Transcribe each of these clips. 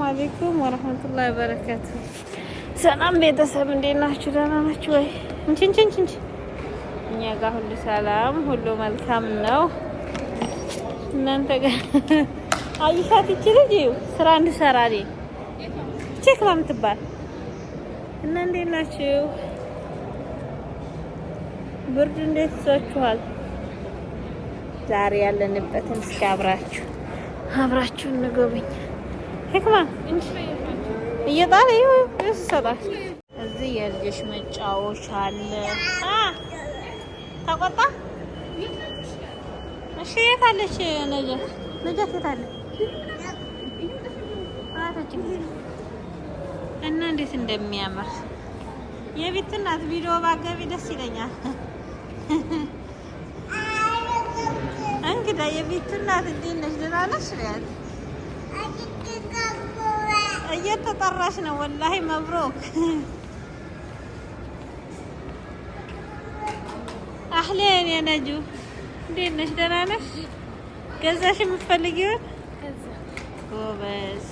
አለይኩም ወራህመቱላሂ ወበረካቱ። ሰላም ቤተሰብ እንዴት ናችሁ? ደህና ናችሁ ወይ? እንቺ እኛ ጋር ሁሉ ሰላም፣ ሁሉ መልካም ነው። እናንተ ጋር አይሻት ይችላል ስራ እንድሰራ አይደል? ቼክ ማምትባል እና እንዴት ናችሁ? ብርድ እንዴት ይዟችኋል? ዛሬ ያለንበትን እስኪ አብራችሁ እንጎብኝ። ህክማ እየጣለ ይሰጣል። እዚህ የልጆች መጫወቻ አለ። ተቆጣ። እሺ የት አለች ነጃት? የት አለ? እና እንዴት እንደሚያምር የቤት እናት ቪዲዮ ባገቢ ደስ ይለኛል። እንግዳ የቤት እናት እንዴት ነሽ? ደህና ነሽ? እየተጠራሽ ነው። ወላሂ መብሮክ አህሌን የነጁ እንዴት ነሽ? ደህና ነሽ? ገዛሽ የምትፈልጊውን? ጎበዝ።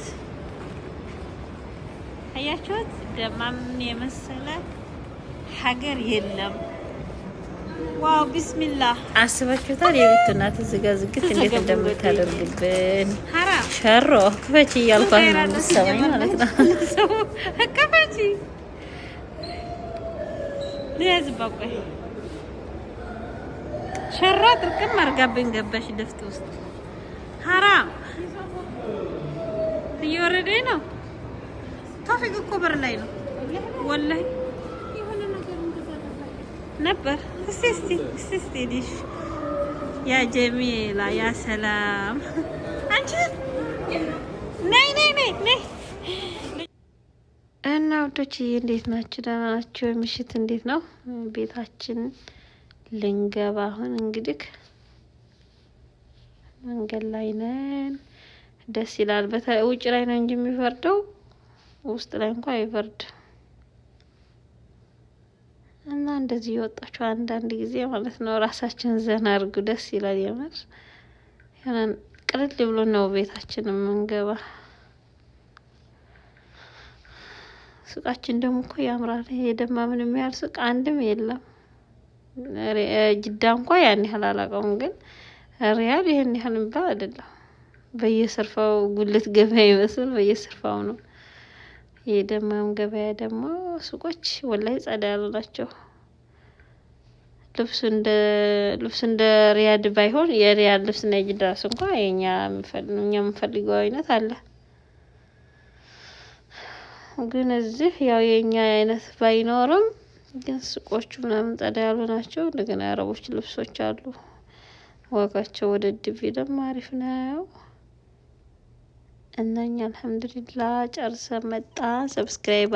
አያችሁት? ደማም የመሰለ ሀገር የለም። ዋው ቢስሚላህ። አስባችሁታል? የቤት እናት እዚህ ጋር ዝግት እንዴት እንደምታደርግብን። ሸሮ ክፈቺ እያልኳት ነው የምትሰማኝ ማለት ነው። ክፈቺ ለያዝባቆ ሸሮ ጥርቅም አድርጋብኝ ገባሽ ድፍት ውስጥ። ሀራም እየወረደኝ ነው። ቶፊቅ እኮ በር ላይ ነው ወላሂ ነበር። እስቲ ዲሽ ያ ጀሚላ ያ ሰላም። አንቺ ነይ እና ወዶች እንዴት ናችሁ? ደህና ናችሁ? ምሽት እንዴት ነው? ቤታችን ልንገባ አሁን እንግዲህ መንገድ ላይ ነን። ደስ ይላል። በተለይ ውጭ ላይ ነው እንጂ የሚፈርደው ውስጥ ላይ እንኳን አይፈርድም። እና እንደዚህ የወጣችሁ አንዳንድ ጊዜ ማለት ነው ራሳችን ዘና አድርጉ። ደስ ይላል የምር ያንን ቅልል ብሎ ነው ቤታችን የምንገባ። ሱቃችን ደግሞ እኮ ያምራል። የደማ ምንም ያህል ሱቅ አንድም የለም። ጅዳ እንኳን ያን ያህል አላውቀውም፣ ግን ሪያድ ይሄን ያህል የሚባል አይደለም። በየስርፋው ጉልት ገበያ ይመስል በየስርፋው ነው። የደማም ገበያ ደግሞ ሱቆች ወላይ ጸዳ ያሉ ናቸው። ልብስ እንደ ሪያድ ባይሆን የሪያድ ልብስ እና የጅዳ ልብስ እንኳን እኛ የምንፈልገው አይነት አለ። ግን እዚህ ያው የኛ አይነት ባይኖርም ግን ሱቆቹ ምናምን ጸዳ ያሉ ናቸው። እንደገና የአረቦች ልብሶች አሉ። ዋጋቸው ወደ ዲቪደም አሪፍ ነው። እና እኛ አልሐምዱሊላህ ጨርሰን መጣ። ሰብስክራይብ